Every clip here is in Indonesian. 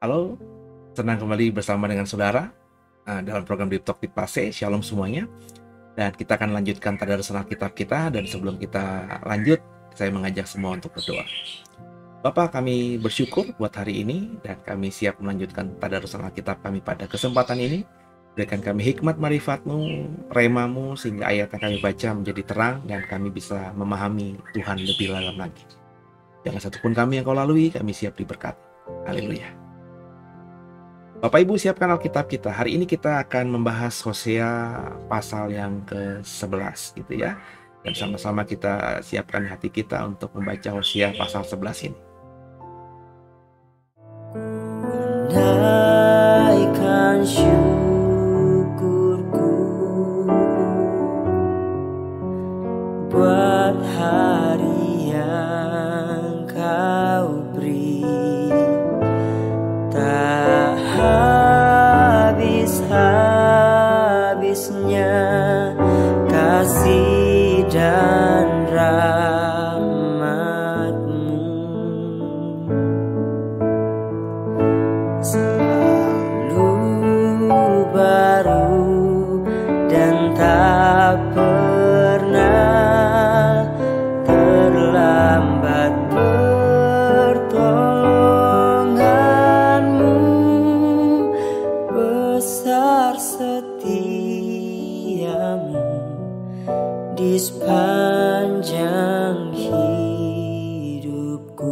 Halo, senang kembali bersama dengan saudara dalam program Deep Talk Tipase. Shalom semuanya. Dan kita akan lanjutkan tadarus Alkitab kita. Dan sebelum kita lanjut, saya mengajak semua untuk berdoa. Bapa, kami bersyukur buat hari ini dan kami siap melanjutkan tadarus Alkitab kami pada kesempatan ini. Berikan kami hikmat marifat-Mu, rema-Mu, sehingga ayat yang kami baca menjadi terang dan kami bisa memahami Tuhan lebih dalam lagi. Jangan satupun kami yang Kau lalui, kami siap diberkati. Haleluya. Bapak Ibu, siapkan Alkitab kita. Hari ini kita akan membahas Hosea pasal yang ke-11 gitu ya. Dan sama-sama kita siapkan hati kita untuk membaca Hosea pasal 11 ini. Naikkan syukurku buat hari yang Kau beri. Tak habis-habisnya kasih dan rahmat-Mu, selalu baru dan tak pernah terlambat. Besar setiamu di sepanjang hidupku.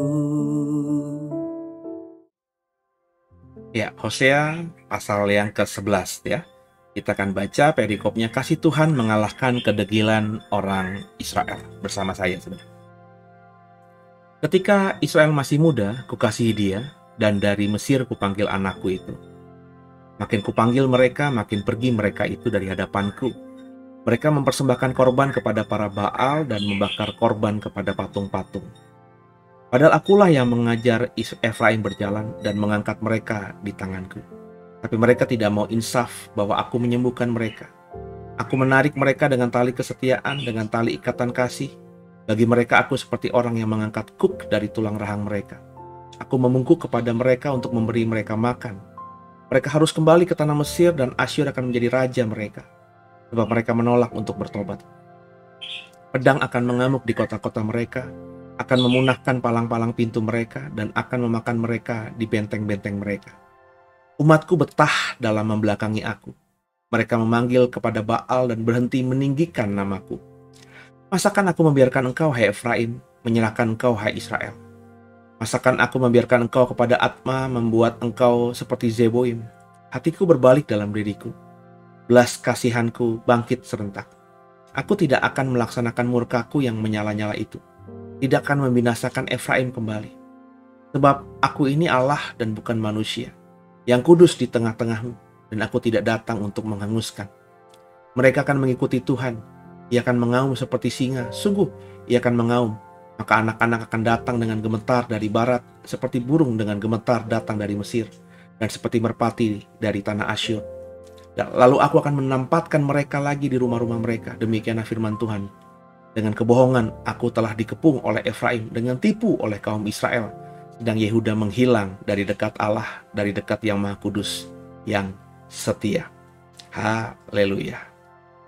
Ya, Hosea pasal yang ke-11 ya. Kita akan baca perikopnya, kasih Tuhan mengalahkan kedegilan orang Israel. Bersama saya, saudara. Ketika Israel masih muda, kukasihi dia, dan dari Mesir kupanggil anakku itu. Makin kupanggil mereka, makin pergi mereka itu dari hadapanku. Mereka mempersembahkan korban kepada para Baal dan membakar korban kepada patung-patung. Padahal akulah yang mengajar Efraim berjalan dan mengangkat mereka di tanganku. Tapi mereka tidak mau insaf bahwa aku menyembuhkan mereka. Aku menarik mereka dengan tali kesetiaan, dengan tali ikatan kasih. Bagi mereka aku seperti orang yang mengangkat kuk dari tulang rahang mereka. Aku memungkuk kepada mereka untuk memberi mereka makan. Mereka harus kembali ke tanah Mesir dan Asyur akan menjadi raja mereka. Sebab mereka menolak untuk bertobat. Pedang akan mengamuk di kota-kota mereka, akan memunahkan palang-palang pintu mereka, dan akan memakan mereka di benteng-benteng mereka. Umatku betah dalam membelakangi aku. Mereka memanggil kepada Baal dan berhenti meninggikan namaku. Masakan aku membiarkan engkau, hai Efraim, menyerahkan engkau, hai Israel? Masakan aku membiarkan engkau kepada Atma, membuat engkau seperti Zeboim? Hatiku berbalik dalam diriku. Belas kasihanku bangkit serentak. Aku tidak akan melaksanakan murkaku yang menyala-nyala itu. Tidak akan membinasakan Efraim kembali. Sebab aku ini Allah dan bukan manusia, yang kudus di tengah-tengahmu, dan aku tidak datang untuk menghanguskan. Mereka akan mengikuti Tuhan. Ia akan mengaum seperti singa. Sungguh, ia akan mengaum. Maka anak-anak akan datang dengan gemetar dari barat, seperti burung dengan gemetar datang dari Mesir, dan seperti merpati dari tanah Asyur. Lalu aku akan menampatkan mereka lagi di rumah-rumah mereka. Demikianlah firman Tuhan. Dengan kebohongan aku telah dikepung oleh Efraim, dengan tipu oleh kaum Israel. Sedang Yehuda menghilang dari dekat Allah, dari dekat Yang Maha Kudus, yang setia. Haleluya.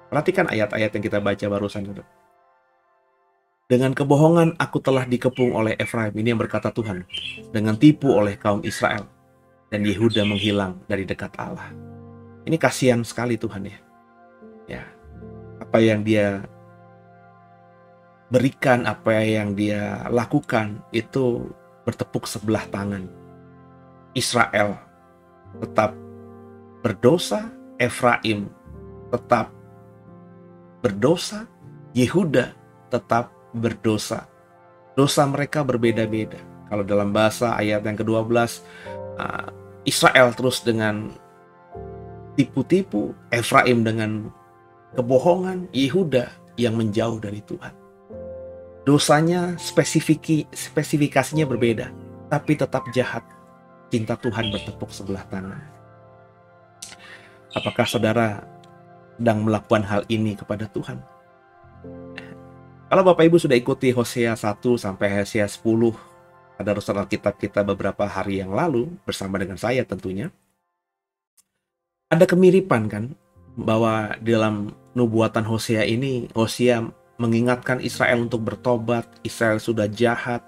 Perhatikan ayat-ayat yang kita baca barusan. Dengan kebohongan aku telah dikepung oleh Efraim. Ini yang berkata Tuhan. Dengan tipu oleh kaum Israel. Dan Yehuda menghilang dari dekat Allah. Ini kasihan sekali Tuhan ya. Ya. Apa yang dia berikan, apa yang dia lakukan itu bertepuk sebelah tangan. Israel tetap berdosa, Efraim tetap berdosa, Yehuda tetap berdosa. Dosa mereka berbeda-beda. Kalau dalam bahasa ayat yang ke-12, Israel terus dengan tipu-tipu, Efraim dengan kebohongan, Yehuda yang menjauh dari Tuhan. Dosanya spesifikasinya berbeda, tapi tetap jahat. Cinta Tuhan bertepuk sebelah tangan. Apakah saudara sedang melakukan hal ini kepada Tuhan? Kalau Bapak Ibu sudah ikuti Hosea 1 sampai Hosea 10 pada rusun Alkitab kita beberapa hari yang lalu, bersama dengan saya tentunya, ada kemiripan kan, bahwa dalam nubuatan Hosea ini, Hosea mengingatkan Israel untuk bertobat. Israel sudah jahat,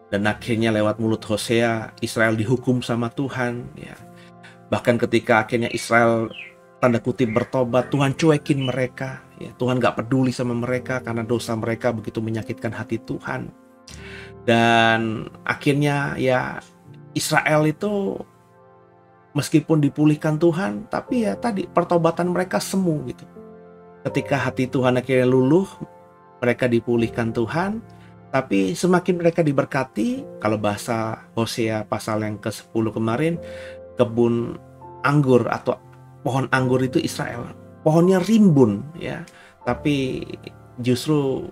dan akhirnya lewat mulut Hosea, Israel dihukum sama Tuhan. Ya. Bahkan ketika akhirnya Israel tanda kutip bertobat, Tuhan cuekin mereka. Ya, Tuhan gak peduli sama mereka karena dosa mereka begitu menyakitkan hati Tuhan. Dan akhirnya ya Israel itu meskipun dipulihkan Tuhan, tapi ya tadi pertobatan mereka semu gitu. Ketika hati Tuhan akhirnya luluh, mereka dipulihkan Tuhan, tapi semakin mereka diberkati, kalau bahasa Hosea pasal yang ke-10 kemarin, kebun anggur atau pohon anggur itu Israel, pohonnya rimbun ya, tapi justru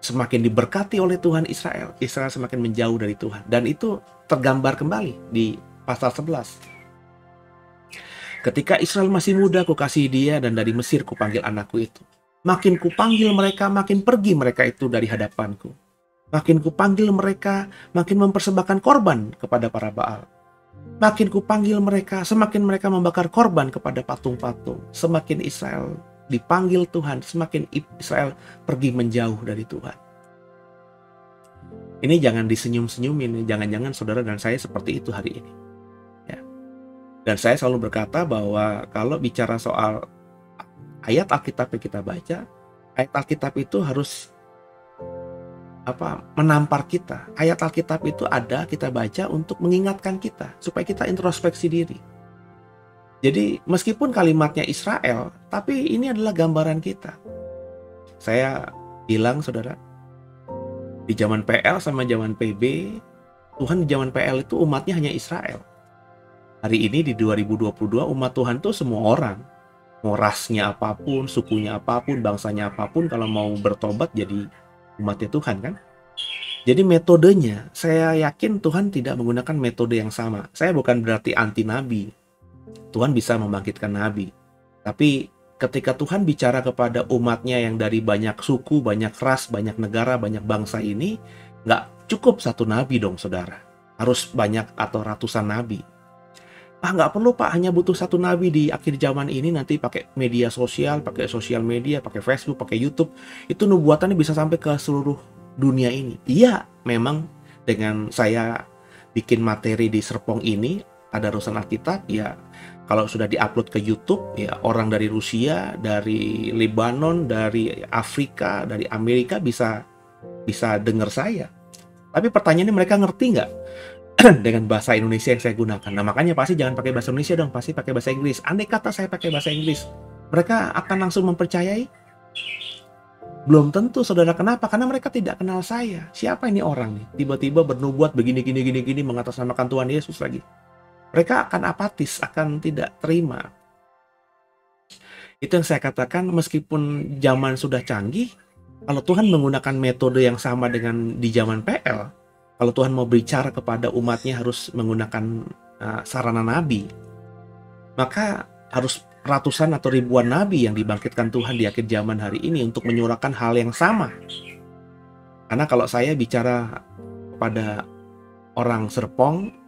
semakin diberkati oleh Tuhan Israel semakin menjauh dari Tuhan. Dan itu tergambar kembali di pasal 11. Ketika Israel masih muda, kukasihi dia, dan dari Mesir kupanggil anakku itu. Makin kupanggil mereka, makin pergi mereka itu dari hadapanku. Makin kupanggil mereka, makin mempersembahkan korban kepada para Baal. Makin kupanggil mereka, semakin mereka membakar korban kepada patung-patung. Semakin Israel dipanggil Tuhan, semakin Israel pergi menjauh dari Tuhan. Ini jangan disenyum-senyumin, jangan-jangan saudara dan saya seperti itu hari ini. Ya. Dan saya selalu berkata bahwa kalau bicara soal ayat Alkitab yang kita baca, ayat Alkitab itu harus menampar kita. Ayat Alkitab itu ada kita baca untuk mengingatkan kita supaya kita introspeksi diri. Jadi meskipun kalimatnya Israel, tapi ini adalah gambaran kita. Saya bilang saudara, di zaman PL sama zaman PB, Tuhan di zaman PL itu umatnya hanya Israel. Hari ini di 2022 umat Tuhan itu semua orang. Mau rasnya apapun, sukunya apapun, bangsanya apapun, kalau mau bertobat jadi umatnya Tuhan kan. Jadi metodenya, saya yakin Tuhan tidak menggunakan metode yang sama. Saya bukan berarti anti nabi. Tuhan bisa membangkitkan nabi. Tapi ketika Tuhan bicara kepada umatnya yang dari banyak suku, banyak ras, banyak negara, banyak bangsa ini, nggak cukup satu nabi dong saudara. Harus banyak atau ratusan nabi. Nggak perlu Pak, hanya butuh satu nabi di akhir zaman ini, nanti pakai media sosial, pakai sosial media, pakai Facebook, pakai YouTube. Itu nubuatannya bisa sampai ke seluruh dunia ini. Iya, memang dengan saya bikin materi di Serpong ini, ada Rusan Alkitab, ya kalau sudah diupload ke YouTube, ya orang dari Rusia, dari Lebanon, dari Afrika, dari Amerika bisa dengar saya. Tapi pertanyaannya, mereka ngerti nggak dengan bahasa Indonesia yang saya gunakan? Nah makanya pasti jangan pakai bahasa Indonesia dong, pasti pakai bahasa Inggris. Andai kata saya pakai bahasa Inggris, mereka akan langsung mempercayai? Belum tentu saudara. Kenapa? Karena mereka tidak kenal saya. Siapa ini orang nih? Tiba-tiba bernubuat begini, mengatasnamakan Tuhan Yesus lagi. Mereka akan apatis, akan tidak terima. Itu yang saya katakan, meskipun zaman sudah canggih, kalau Tuhan menggunakan metode yang sama dengan di zaman PL, kalau Tuhan mau bicara kepada umatnya harus menggunakan sarana nabi, maka harus ratusan atau ribuan nabi yang dibangkitkan Tuhan di akhir zaman hari ini untuk menyuarakan hal yang sama. Karena kalau saya bicara kepada orang Serpong,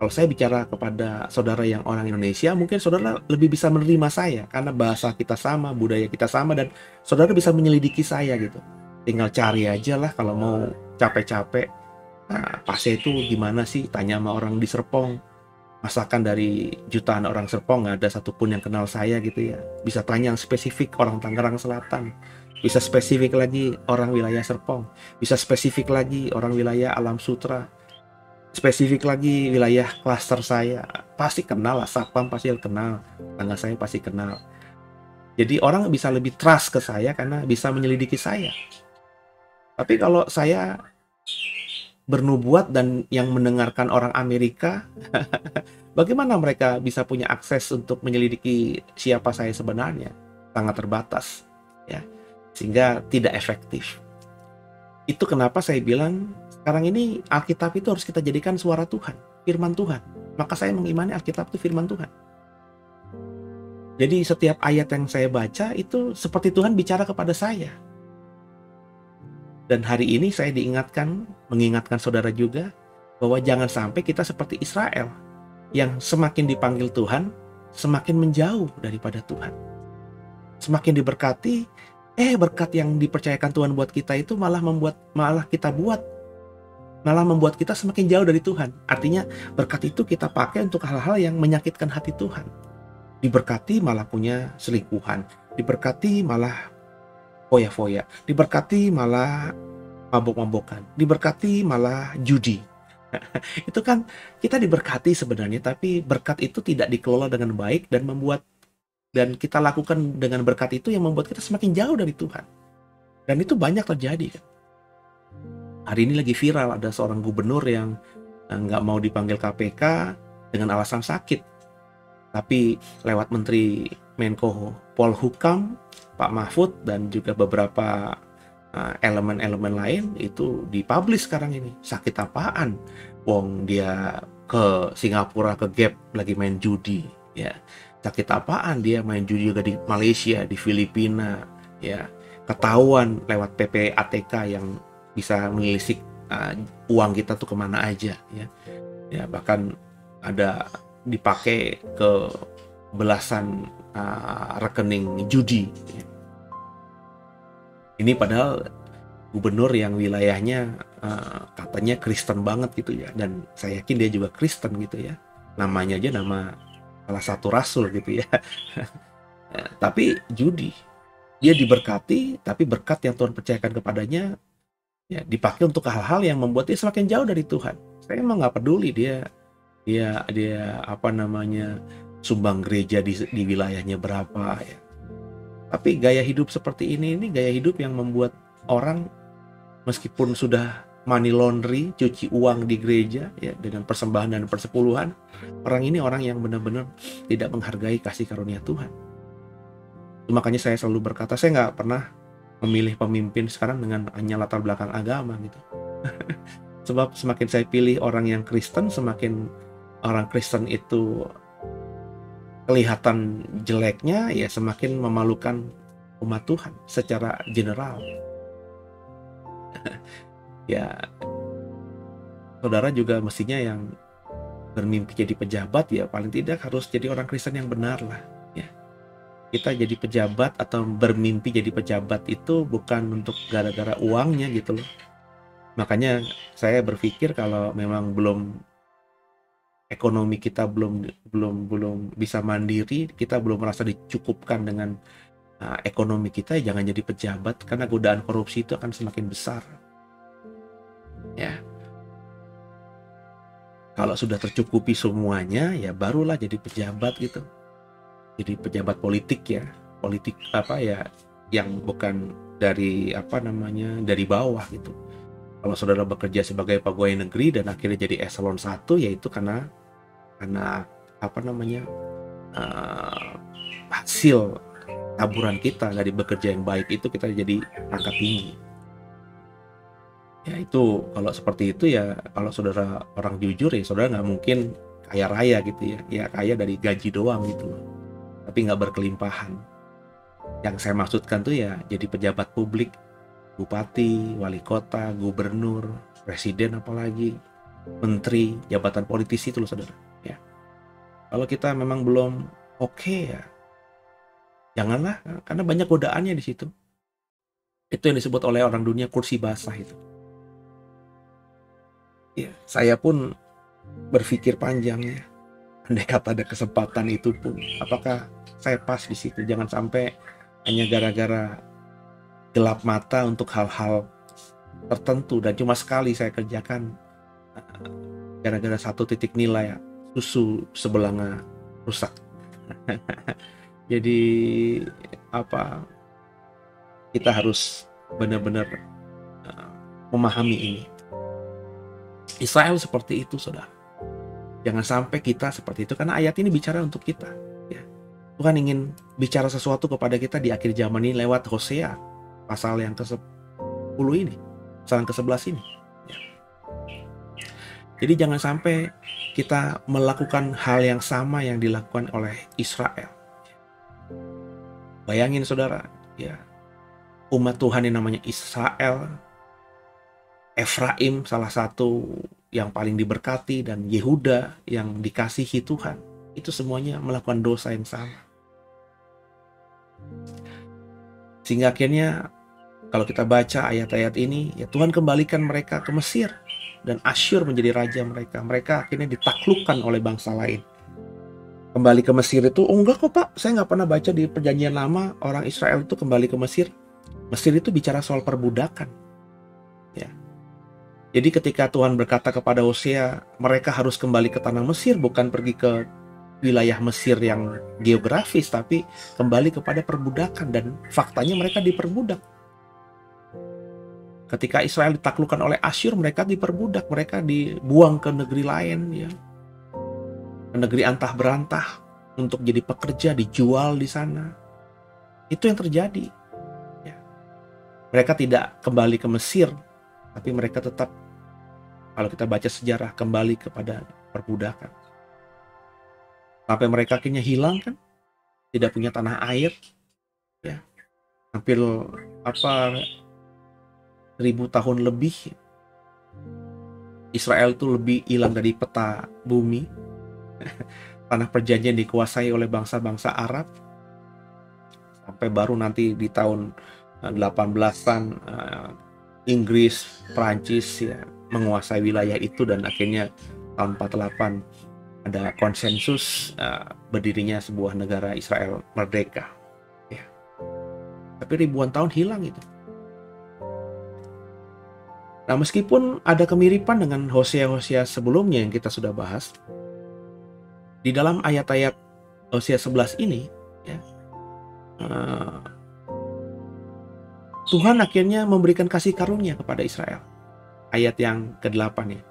kalau saya bicara kepada saudara yang orang Indonesia, mungkin saudara lebih bisa menerima saya karena bahasa kita sama, budaya kita sama, dan saudara bisa menyelidiki saya gitu. Tinggal cari aja lah kalau mau capek-capek. Pasnya itu gimana sih? Tanya sama orang di Serpong. Masakan dari jutaan orang Serpong nggak ada satupun yang kenal saya gitu ya. Bisa tanya yang spesifik orang Tangerang Selatan. Bisa spesifik lagi orang wilayah Serpong. Bisa spesifik lagi orang wilayah Alam Sutra. Spesifik lagi wilayah klaster saya. Pasti kenal lah, Satpam pasti kenal. Tangga saya pasti kenal. Jadi orang bisa lebih trust ke saya karena bisa menyelidiki saya. Tapi kalau saya bernubuat dan yang mendengarkan orang Amerika, bagaimana mereka bisa punya akses untuk menyelidiki siapa saya sebenarnya? Sangat terbatas, ya, sehingga tidak efektif. Itu kenapa saya bilang sekarang ini Alkitab itu harus kita jadikan suara Tuhan, firman Tuhan. Maka saya mengimani Alkitab itu firman Tuhan. Jadi setiap ayat yang saya baca itu seperti Tuhan bicara kepada saya. Dan hari ini saya mengingatkan saudara juga, bahwa jangan sampai kita seperti Israel, yang semakin dipanggil Tuhan, semakin menjauh daripada Tuhan. Semakin diberkati, berkat yang dipercayakan Tuhan buat kita itu malah membuat kita semakin jauh dari Tuhan. Artinya berkat itu kita pakai untuk hal-hal yang menyakitkan hati Tuhan. Diberkati malah punya selingkuhan, diberkati malah foya-foya, diberkati malah mabok-mabokan, diberkati malah judi. Itu kan kita diberkati sebenarnya, tapi berkat itu tidak dikelola dengan baik dan kita lakukan dengan berkat itu yang membuat kita semakin jauh dari Tuhan. Dan itu banyak terjadi kan. Hari ini lagi viral, ada seorang gubernur yang nggak mau dipanggil KPK dengan alasan sakit, tapi lewat Menteri Menko Polhukam Pak Mahfud dan juga beberapa elemen-elemen lain itu dipublish sekarang ini. Sakit apaan? Wong dia ke Singapura, ke Gap lagi main judi, ya. Sakit apaan dia main judi juga di Malaysia, di Filipina, ya. Ketahuan lewat PPATK yang bisa menelisik uang kita tuh kemana aja, ya. Ya, bahkan ada dipakai ke belasan rekening judi, ya. Ini padahal gubernur yang wilayahnya katanya Kristen banget gitu ya, dan saya yakin dia juga Kristen gitu ya, namanya aja nama salah satu rasul gitu ya. Ya, tapi judi, dia diberkati, tapi berkat yang Tuhan percayakan kepadanya ya dipakai untuk hal-hal yang membuat dia semakin jauh dari Tuhan. Saya emang nggak peduli dia sumbang gereja di wilayahnya berapa ya. Tapi gaya hidup seperti ini gaya hidup yang membuat orang meskipun sudah money laundry, cuci uang di gereja ya dengan persembahan dan persepuluhan, orang ini orang yang benar-benar tidak menghargai kasih karunia Tuhan. Makanya saya selalu berkata, saya nggak pernah memilih pemimpin sekarang dengan hanya latar belakang agama gitu. Sebab semakin saya pilih orang yang Kristen, semakin orang Kristen itu kelihatan jeleknya, ya semakin memalukan umat Tuhan secara general. Ya, saudara juga mestinya yang bermimpi jadi pejabat ya paling tidak harus jadi orang Kristen yang benar lah. Ya, kita jadi pejabat atau bermimpi jadi pejabat itu bukan untuk gara-gara uangnya gitu loh. Makanya saya berpikir kalau memang ekonomi kita belum bisa mandiri, kita belum merasa dicukupkan dengan ekonomi kita, ya jangan jadi pejabat, karena godaan korupsi itu akan semakin besar. Ya, kalau sudah tercukupi semuanya, ya barulah jadi pejabat gitu. Jadi pejabat politik ya, yang bukan dari dari bawah gitu. Kalau saudara bekerja sebagai pegawai negeri dan akhirnya jadi eselon 1, yaitu karena hasil taburan kita dari bekerja yang baik itu kita jadi pangkat tinggi. Ya itu kalau seperti itu ya, kalau saudara orang jujur ya saudara nggak mungkin kaya raya gitu ya. Ya kaya dari gaji doang gitu loh, tapi nggak berkelimpahan. Yang saya maksudkan tuh ya jadi pejabat publik, bupati, wali kota, gubernur, presiden, apalagi menteri, jabatan politisi itu loh saudara. Ya, kalau kita memang belum oke ya janganlah, karena banyak godaannya di situ. Itu yang disebut oleh orang dunia kursi basah itu. Ya, saya pun berpikir panjang ya. Andai kata ada kesempatan itu pun, apakah saya pas di situ? Jangan sampai hanya gara-gara gelap mata untuk hal-hal tertentu dan cuma sekali saya kerjakan gara-gara satu titik nilai susu sebelanga rusak. Jadi kita harus benar-benar memahami ini. Israel seperti itu, saudara. Jangan sampai kita seperti itu, karena ayat ini bicara untuk kita. Ya. Tuhan ingin bicara sesuatu kepada kita di akhir zaman ini lewat Hosea, pasal yang ke-10 ini, pasal yang ke-11 ini. Ya. Jadi jangan sampai kita melakukan hal yang sama yang dilakukan oleh Israel. Bayangin saudara, ya, umat Tuhan yang namanya Israel, Efraim salah satu yang paling diberkati, dan Yehuda yang dikasihi Tuhan, itu semuanya melakukan dosa yang sama. Sehingga akhirnya kalau kita baca ayat-ayat ini, ya Tuhan kembalikan mereka ke Mesir, dan Asyur menjadi raja mereka. Mereka akhirnya ditaklukkan oleh bangsa lain. Kembali ke Mesir itu, oh enggak kok Pak, saya nggak pernah baca di perjanjian lama orang Israel itu kembali ke Mesir. Mesir itu bicara soal perbudakan. Ya. Jadi ketika Tuhan berkata kepada Hosea, mereka harus kembali ke tanah Mesir, bukan pergi ke wilayah Mesir yang geografis, tapi kembali kepada perbudakan, dan faktanya mereka diperbudak. Ketika Israel ditaklukkan oleh Asyur, mereka diperbudak, mereka dibuang ke negeri lain, ya, ke negeri antah berantah untuk jadi pekerja, dijual di sana. Itu yang terjadi. Ya. Mereka tidak kembali ke Mesir, tapi mereka tetap, kalau kita baca sejarah, kembali kepada perbudakan. Sampai mereka akhirnya hilang kan, tidak punya tanah air, ya, hampir 1000 tahun lebih Israel itu lebih hilang dari peta bumi. Tanah perjanjian dikuasai oleh bangsa-bangsa Arab, sampai baru nanti di tahun 18-an Inggris, Prancis, ya, menguasai wilayah itu, dan akhirnya tahun 48 ada konsensus berdirinya sebuah negara Israel merdeka. Ya. Tapi ribuan tahun hilang itu. Nah, meskipun ada kemiripan dengan Hosea-Hosea sebelumnya yang kita sudah bahas, di dalam ayat-ayat Hosea 11 ini, ya, Tuhan akhirnya memberikan kasih karunia kepada Israel. Ayat yang ke-8 ya.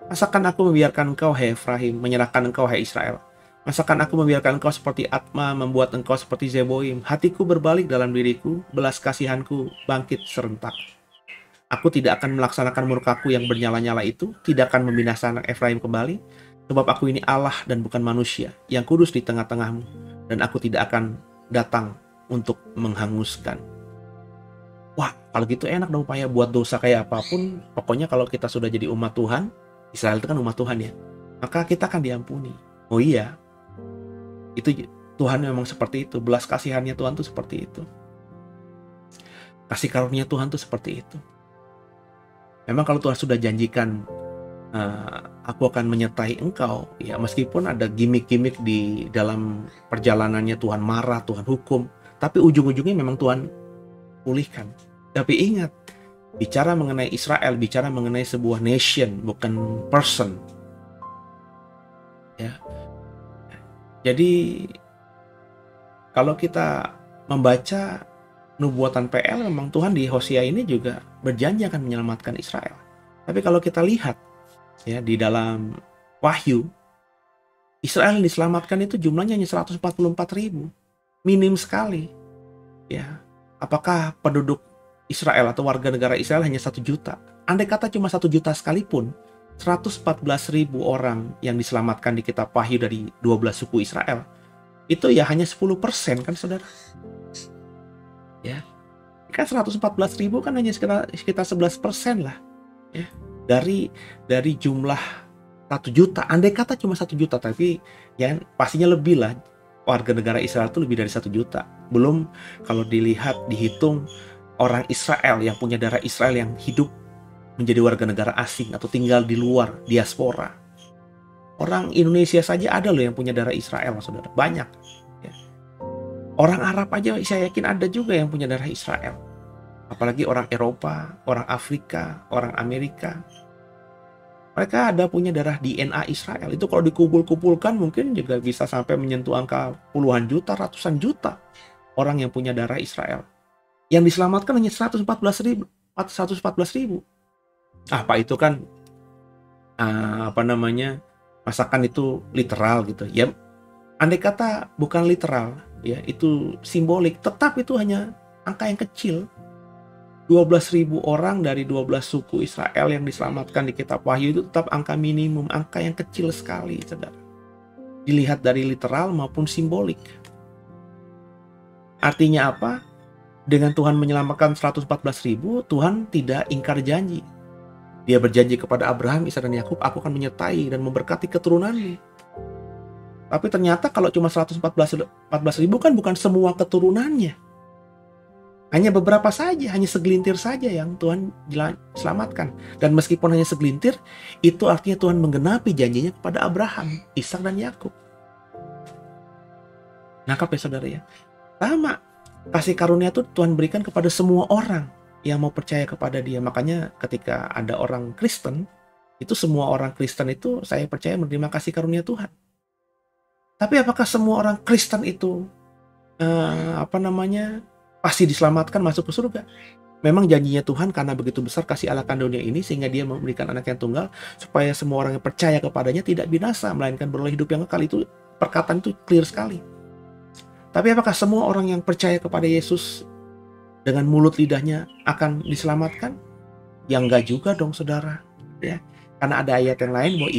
Masakan aku membiarkan engkau, hai Efraim, menyerahkan engkau, hai Israel. Masakan aku membiarkan engkau seperti Atma, membuat engkau seperti Zeboim. Hatiku berbalik dalam diriku, belas kasihanku bangkit serentak. Aku tidak akan melaksanakan murkaku yang bernyala-nyala itu, tidak akan membinasakan Efraim kembali, sebab aku ini Allah dan bukan manusia, yang kudus di tengah-tengahmu, dan aku tidak akan datang untuk menghanguskan. Wah, kalau gitu enak dong Pak ya, buat dosa kayak apapun, pokoknya kalau kita sudah jadi umat Tuhan, Israel itu kan umat Tuhan ya, maka kita akan diampuni. Oh iya, itu Tuhan memang seperti itu, belas kasihannya Tuhan tuh seperti itu. Kasih karunia Tuhan tuh seperti itu. Memang kalau Tuhan sudah janjikan, aku akan menyertai engkau, ya meskipun ada gimmick-gimmick di dalam perjalanannya, Tuhan marah, Tuhan hukum, tapi ujung-ujungnya memang Tuhan pulihkan. Tapi ingat, bicara mengenai Israel, bicara mengenai sebuah nation, bukan person. Ya. Jadi kalau kita membaca nubuatan PL, memang Tuhan di Hosea ini juga berjanji akan menyelamatkan Israel. Tapi kalau kita lihat ya di dalam Wahyu, Israel yang diselamatkan itu jumlahnya hanya 144.000, minim sekali. Ya, apakah penduduk Israel atau warga negara Israel hanya 1 juta? Andai kata cuma 1 juta sekalipun, 114.000 orang yang diselamatkan di kitab Wahyu dari 12 suku Israel, itu ya hanya 10% kan saudara? Ya, kan 114.000 kan hanya sekitar 11% lah, ya, dari jumlah 1 juta. Andai kata cuma 1 juta, tapi ya pastinya lebih lah. Warga negara Israel itu lebih dari 1 juta. Belum kalau dilihat, dihitung orang Israel yang punya darah Israel yang hidup menjadi warga negara asing atau tinggal di luar diaspora. Orang Indonesia saja ada loh yang punya darah Israel, saudara, banyak. Ya. Orang Arab aja saya yakin ada juga yang punya darah Israel. Apalagi orang Eropa, orang Afrika, orang Amerika. Mereka ada punya darah DNA Israel. Itu kalau dikumpul-kumpulkan mungkin juga bisa sampai menyentuh angka puluhan juta, ratusan juta orang yang punya darah Israel. Yang diselamatkan hanya 114.000. Apa itu kan apa namanya, masakan itu literal gitu. Ya, andai kata bukan literal, ya itu simbolik, tetap itu hanya angka yang kecil. 12.000 orang dari 12 suku Israel yang diselamatkan di kitab Wahyu itu tetap angka minimum, angka yang kecil sekali, saudara. Dilihat dari literal maupun simbolik. Artinya apa? Dengan Tuhan menyelamatkan 114.000, Tuhan tidak ingkar janji. Dia berjanji kepada Abraham, Ishak dan Yakub, aku akan menyertai dan memberkati keturunanmu. Tapi ternyata kalau cuma 114.000 kan bukan semua keturunannya. Hanya beberapa saja, hanya segelintir saja yang Tuhan selamatkan. Dan meskipun hanya segelintir, itu artinya Tuhan menggenapi janjinya kepada Abraham, Ishak dan Yakub. Nangkap ya saudara ya? Sama, kasih karunia itu Tuhan berikan kepada semua orang yang mau percaya kepada dia. Makanya ketika ada orang Kristen, itu semua orang Kristen itu saya percaya menerima kasih karunia Tuhan. Tapi apakah semua orang Kristen itu pasti diselamatkan masuk ke surga? Memang janjinya Tuhan karena begitu besar kasih Allah akan dunia ini sehingga dia memberikan anak yang tunggal supaya semua orang yang percaya kepadanya tidak binasa melainkan beroleh hidup yang kekal. Itu perkataan itu clear sekali. Tapi apakah semua orang yang percaya kepada Yesus dengan mulut lidahnya akan diselamatkan? Ya enggak juga dong saudara, ya. Karena ada ayat yang lain bahwa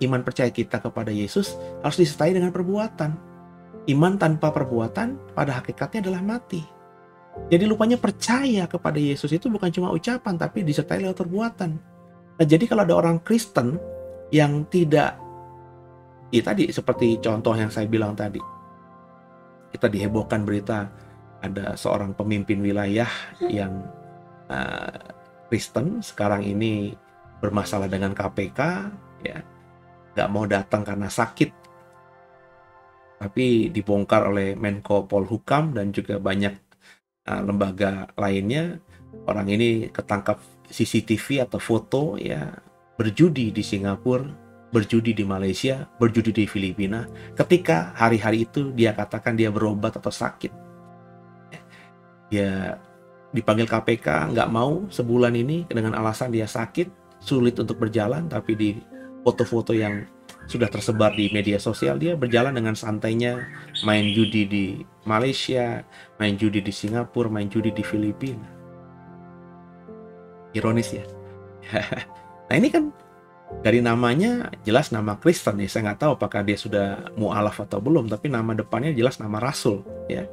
iman percaya kita kepada Yesus harus disertai dengan perbuatan. Iman tanpa perbuatan pada hakikatnya adalah mati. Jadi lupanya percaya kepada Yesus itu bukan cuma ucapan tapi disertai lewat perbuatan. Nah, jadi kalau ada orang Kristen yang tidak, ya tadi seperti contoh yang saya bilang tadi, kita dihebohkan berita ada seorang pemimpin wilayah yang Kristen sekarang ini bermasalah dengan KPK, ya nggak mau datang karena sakit, tapi dibongkar oleh Menko Polhukam dan juga banyak lembaga lainnya. Orang ini ketangkap CCTV atau foto, ya berjudi di Singapura, berjudi di Malaysia, berjudi di Filipina. Ketika hari-hari itu dia katakan dia berobat atau sakit, dia dipanggil KPK, nggak mau sebulan ini dengan alasan dia sakit, sulit untuk berjalan. Tapi di foto-foto yang sudah tersebar di media sosial, dia berjalan dengan santainya, main judi di Malaysia, main judi di Singapura, main judi di Filipina. Ironis ya. Nah ini kan dari namanya jelas nama Kristen ya. Saya nggak tahu apakah dia sudah mu'alaf atau belum, tapi nama depannya jelas nama Rasul ya.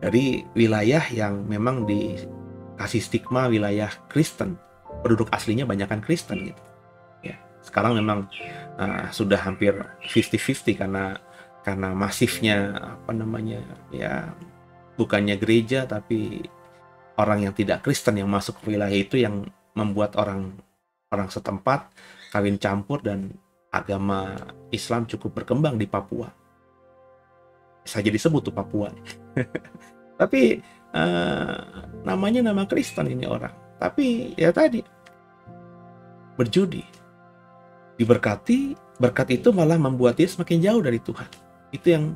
Dari wilayah yang memang dikasih stigma wilayah Kristen, penduduk aslinya banyakan Kristen gitu. Ya, sekarang memang sudah hampir 50-50 karena masifnya ya bukannya gereja tapi orang yang tidak Kristen yang masuk ke wilayah itu yang membuat orang setempat kawin campur dan agama Islam cukup berkembang di Papua. Saja disebut tuh Papua. Tapi namanya nama Kristen ini orang. Tapi ya tadi berjudi, diberkati, berkat itu malah membuat dia semakin jauh dari Tuhan. Itu yang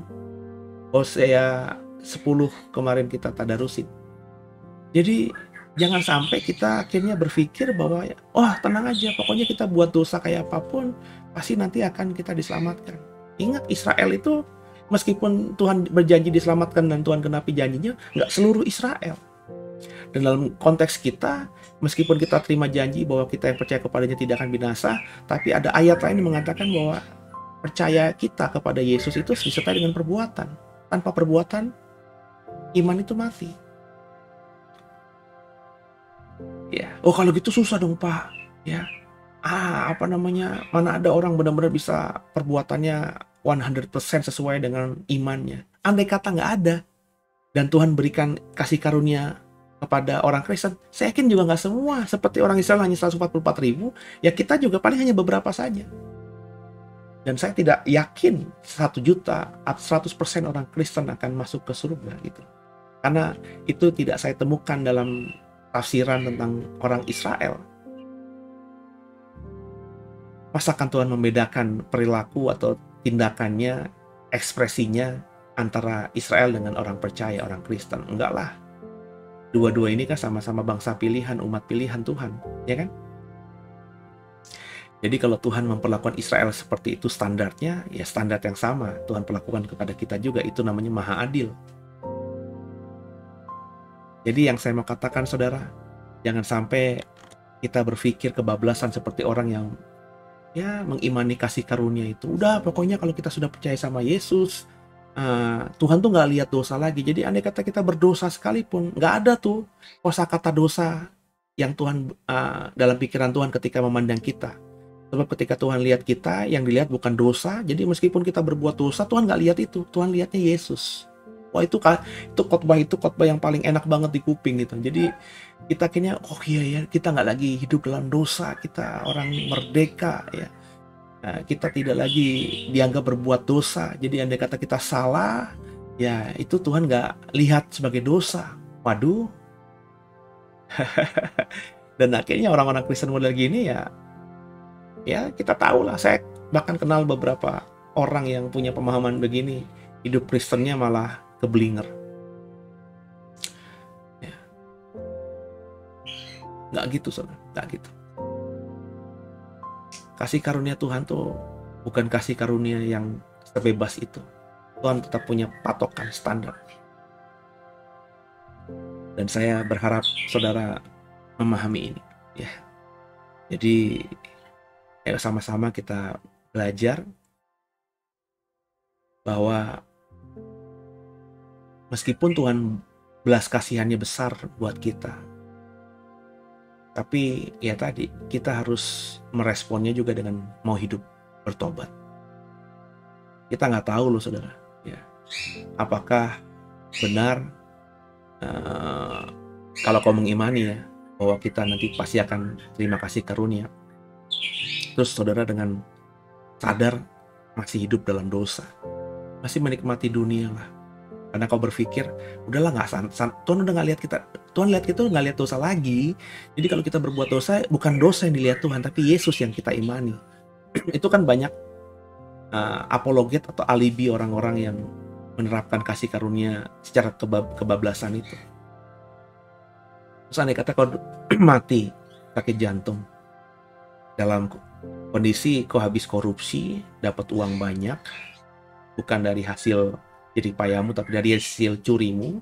Hosea 10 kemarin kita tadarusin. Jadi jangan sampai kita akhirnya berpikir bahwa tenang aja, pokoknya kita buat dosa kayak apapun pasti nanti akan kita diselamatkan. Ingat, Israel itu meskipun Tuhan berjanji diselamatkan dan Tuhan genapi janjinya, nggak seluruh Israel. Dan dalam konteks kita, meskipun kita terima janji bahwa kita yang percaya kepadanya tidak akan binasa, tapi ada ayat lain yang mengatakan bahwa percaya kita kepada Yesus itu disertai dengan perbuatan. Tanpa perbuatan, iman itu mati. Ya, kalau gitu susah dong Pak. Ya, mana ada orang benar-benar bisa perbuatannya 100% sesuai dengan imannya. Andai kata nggak ada, dan Tuhan berikan kasih karunia kepada orang Kristen, saya yakin juga nggak semua. Seperti orang Israel hanya 144.000, ya kita juga paling hanya beberapa saja. Dan saya tidak yakin 1 juta, 100% orang Kristen akan masuk ke surga gitu. Karena itu tidak saya temukan dalam tafsiran tentang orang Israel. Masakan Tuhan membedakan perilaku atau tindakannya, ekspresinya antara Israel dengan orang percaya, orang Kristen? Enggak lah. Dua-dua ini kan sama-sama bangsa pilihan, umat pilihan Tuhan, ya kan? Jadi kalau Tuhan memperlakukan Israel seperti itu standarnya, ya standar yang sama Tuhan perlakukan kepada kita juga. Itu namanya maha adil. Jadi yang saya mau katakan saudara, jangan sampai kita berpikir kebablasan seperti orang yang ya mengimani kasih karunia itu. Udah pokoknya kalau kita sudah percaya sama Yesus, Tuhan tuh nggak lihat dosa lagi. Jadi andai kata kita berdosa sekalipun, nggak ada tuh kosakata dosa yang Tuhan dalam pikiran Tuhan ketika memandang kita. Sebab ketika Tuhan lihat kita, yang dilihat bukan dosa. Jadi meskipun kita berbuat dosa, Tuhan nggak lihat itu. Tuhan lihatnya Yesus. Wah itu khotbah yang paling enak banget di kuping gitu. Jadi kita kayaknya, oh iya ya, kita nggak lagi hidup dalam dosa. Kita orang merdeka ya. Nah, kita tidak lagi dianggap berbuat dosa. Jadi andai kata kita salah, ya itu Tuhan nggak lihat sebagai dosa. Waduh. Dan akhirnya orang-orang Kristen model gini ya kita tahu lah. Saya bahkan kenal beberapa orang yang punya pemahaman begini. Hidup Kristennya malah keblinger. Ya. Nggak gitu saudara, nggak gitu. Kasih karunia Tuhan tuh bukan kasih karunia yang sebebas itu. Tuhan tetap punya patokan standar. Dan saya berharap saudara memahami ini. Ya. Jadi ayo sama-sama kita belajar bahwa meskipun Tuhan belas kasihannya besar buat kita, tapi ya tadi kita harus meresponnya juga dengan mau hidup bertobat. Kita nggak tahu loh saudara, ya apakah benar kalau kau mengimani ya bahwa kita nanti pasti akan terima kasih karunia. Terus saudara dengan sadar masih hidup dalam dosa, masih menikmati dunia lah, karena kau berpikir udahlah Tuhan udah nggak lihat kita, Tuhan lihat kita nggak lihat dosa lagi. Jadi kalau kita berbuat dosa, bukan dosa yang dilihat Tuhan, tapi Yesus yang kita imani. Itu kan banyak apologet atau alibi orang-orang yang menerapkan kasih karunia secara kebablasan itu. Terus andai kata kau mati sakit jantung dalam kondisi kau habis korupsi, dapat uang banyak, bukan dari hasil jerih payahmu, tapi dari hasil curimu,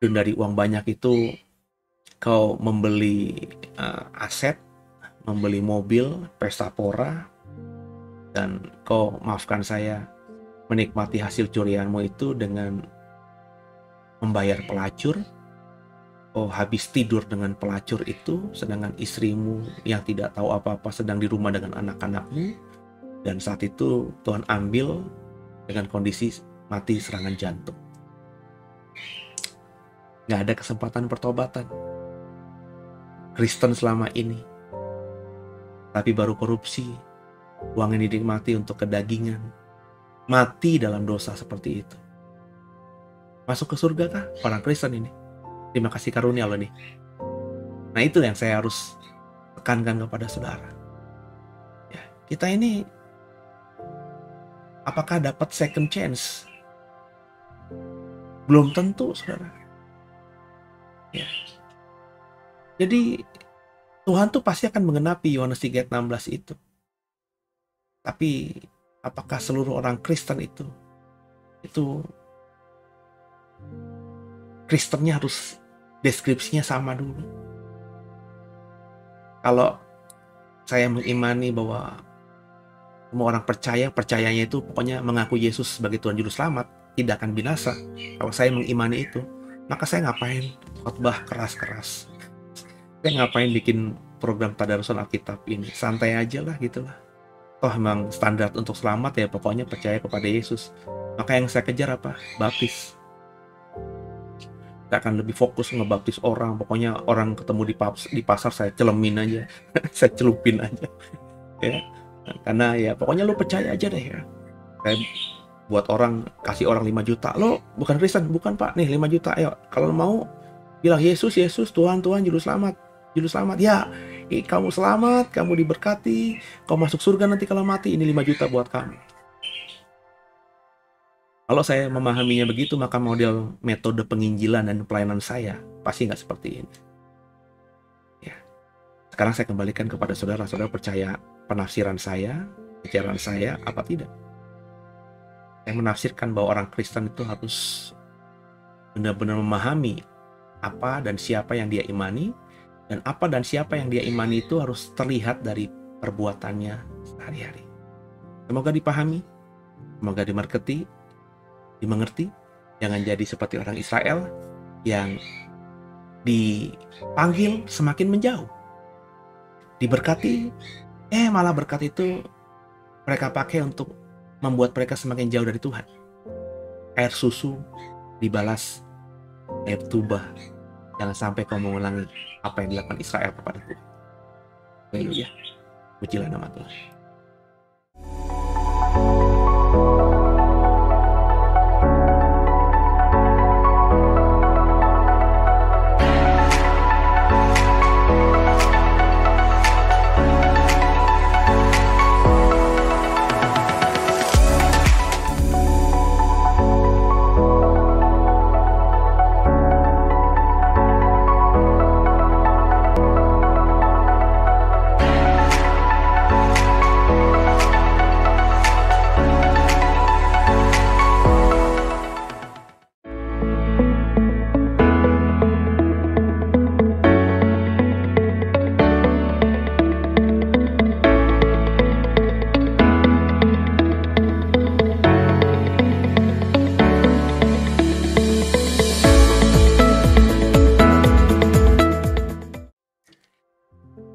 dan dari uang banyak itu kau membeli aset, membeli mobil, pesta pora, dan kau, maafkan saya, menikmati hasil curianmu itu dengan membayar pelacur. Oh, habis tidur dengan pelacur itu, sedangkan istrimu yang tidak tahu apa-apa sedang di rumah dengan anak-anakmu, dan saat itu Tuhan ambil dengan kondisi mati serangan jantung. Nggak ada kesempatan pertobatan. Kristen selama ini, tapi baru korupsi, uang yang dinikmati untuk kedagingan, mati dalam dosa seperti itu. Masuk ke surga kah orang Kristen ini? Terima kasih karunia loh nih. Nah itu yang saya harus tekankan kepada saudara. Ya, kita ini apakah dapat second chance? Belum tentu saudara. Ya. Jadi Tuhan tuh pasti akan mengenapi Yohanes 3:16 itu. Tapi apakah seluruh orang Kristen itu Kristennya harus deskripsinya sama dulu. Kalau saya mengimani bahwa semua orang percayanya itu pokoknya mengaku Yesus sebagai Tuhan Juru Selamat, tidak akan binasa. Kalau saya mengimani itu, maka saya ngapain khotbah keras-keras? Saya ngapain bikin program tadarusan Alkitab ini? Santai aja lah gitu lah. Toh memang standar untuk selamat ya pokoknya percaya kepada Yesus. Maka yang saya kejar apa? Baptis. Saya akan lebih fokus ngebaptis orang. Pokoknya orang ketemu di pasar saya celemin aja. Saya celupin aja. Ya. Karena ya pokoknya lo percaya aja deh ya. Saya buat orang, kasih orang 5 juta. Lo bukan Kristen? Bukan Pak. Nih 5 juta. Ayo kalau mau bilang Yesus, Tuhan, Juru Selamat. Juru Selamat. Ya, kamu selamat, kamu diberkati. Kau masuk surga nanti kalau mati. Ini 5 juta buat kamu. Kalau saya memahaminya begitu, maka model metode penginjilan dan pelayanan saya pasti nggak seperti ini. Ya. Sekarang saya kembalikan kepada saudara. Saudara percaya penafsiran saya, ajaran saya, apa tidak. Saya menafsirkan bahwa orang Kristen itu harus benar-benar memahami apa dan siapa yang dia imani, dan apa dan siapa yang dia imani itu harus terlihat dari perbuatannya sehari-hari. Semoga dipahami, semoga dimengerti. Jangan jadi seperti orang Israel yang dipanggil semakin menjauh. Diberkati, malah berkat itu mereka pakai untuk membuat mereka semakin jauh dari Tuhan. Air susu dibalas air tuba. Jangan sampai kau mengulangi apa yang dilakukan Israel kepada Tuhan. Haleluya. Pujilah nama Tuhan.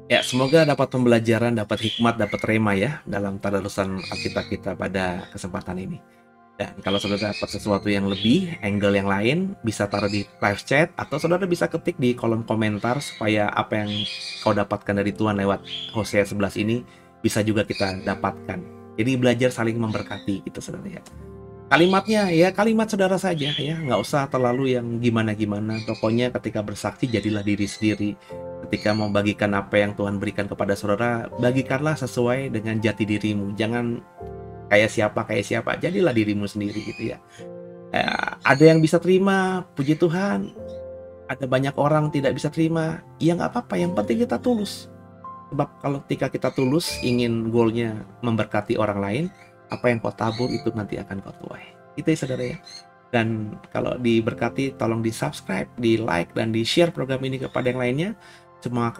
Ya, semoga dapat pembelajaran, dapat hikmat, dapat rema ya dalam tadarusan Alkitab kita pada kesempatan ini. Dan kalau saudara dapat sesuatu yang lebih, angle yang lain, bisa taruh di live chat, atau saudara bisa ketik di kolom komentar supaya apa yang kau dapatkan dari Tuhan lewat Hosea 11 ini bisa juga kita dapatkan. Jadi belajar saling memberkati gitu saudara ya. Kalimatnya ya kalimat saudara saja ya, nggak usah terlalu yang gimana-gimana. Pokoknya ketika bersaksi jadilah diri sendiri. Ketika mau bagikan apa yang Tuhan berikan kepada saudara, bagikanlah sesuai dengan jati dirimu. Jangan kayak siapa, jadilah dirimu sendiri gitu ya. Ada yang bisa terima, puji Tuhan. Ada banyak orang tidak bisa terima, ya nggak apa-apa. Yang penting kita tulus. Sebab kalau ketika kita tulus ingin goalnya memberkati orang lain, apa yang kau tabur itu nanti akan kau tuai. Itu ya saudara ya. Dan kalau diberkati tolong di subscribe, di like, dan di share program ini kepada yang lainnya.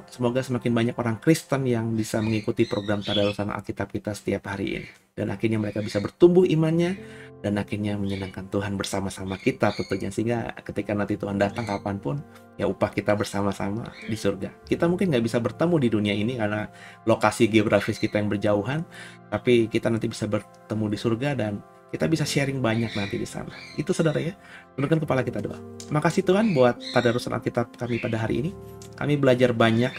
Semoga semakin banyak orang Kristen yang bisa mengikuti program tadarusan Alkitab kita setiap hari ini. Dan akhirnya mereka bisa bertumbuh imannya, dan akhirnya menyenangkan Tuhan bersama-sama kita tentunya. Sehingga ketika nanti Tuhan datang kapanpun, ya upah kita bersama-sama di surga. Kita mungkin nggak bisa bertemu di dunia ini karena lokasi geografis kita yang berjauhan, tapi kita nanti bisa bertemu di surga dan kita bisa sharing banyak nanti di sana. Itu saudara ya. Tundukkan kepala kita doa. Makasih Tuhan buat tadarusan Alkitab kami pada hari ini. Kami belajar banyak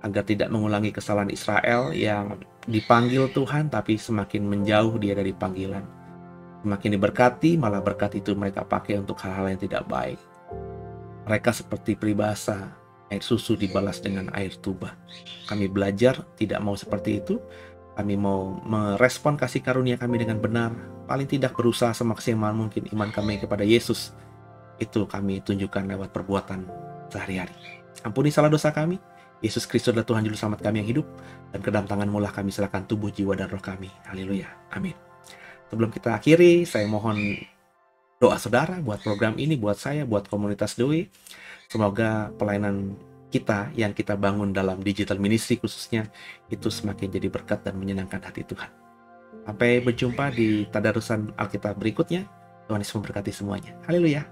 agar tidak mengulangi kesalahan Israel yang dipanggil Tuhan tapi semakin menjauh dia dari panggilan. Semakin diberkati, malah berkat itu mereka pakai untuk hal-hal yang tidak baik. Mereka seperti peribahasa, air susu dibalas dengan air tuba. Kami belajar tidak mau seperti itu. Kami mau merespon kasih karunia kami dengan benar. Paling tidak berusaha semaksimal mungkin iman kami kepada Yesus. Itu kami tunjukkan lewat perbuatan sehari-hari. Ampuni salah dosa kami. Yesus Kristus adalah Tuhan Juru Selamat kami yang hidup. Dan ke dalam tangan-Mu lah kami serahkan tubuh, jiwa, dan roh kami. Haleluya. Amin. Sebelum kita akhiri, saya mohon doa saudara buat program ini, buat saya, buat komunitas Doi. Semoga pelayanan kita yang kita bangun dalam digital ministry khususnya itu semakin jadi berkat dan menyenangkan hati Tuhan. Sampai berjumpa di tadarusan Alkitab berikutnya. Tuhan Yesus memberkati semuanya. Haleluya.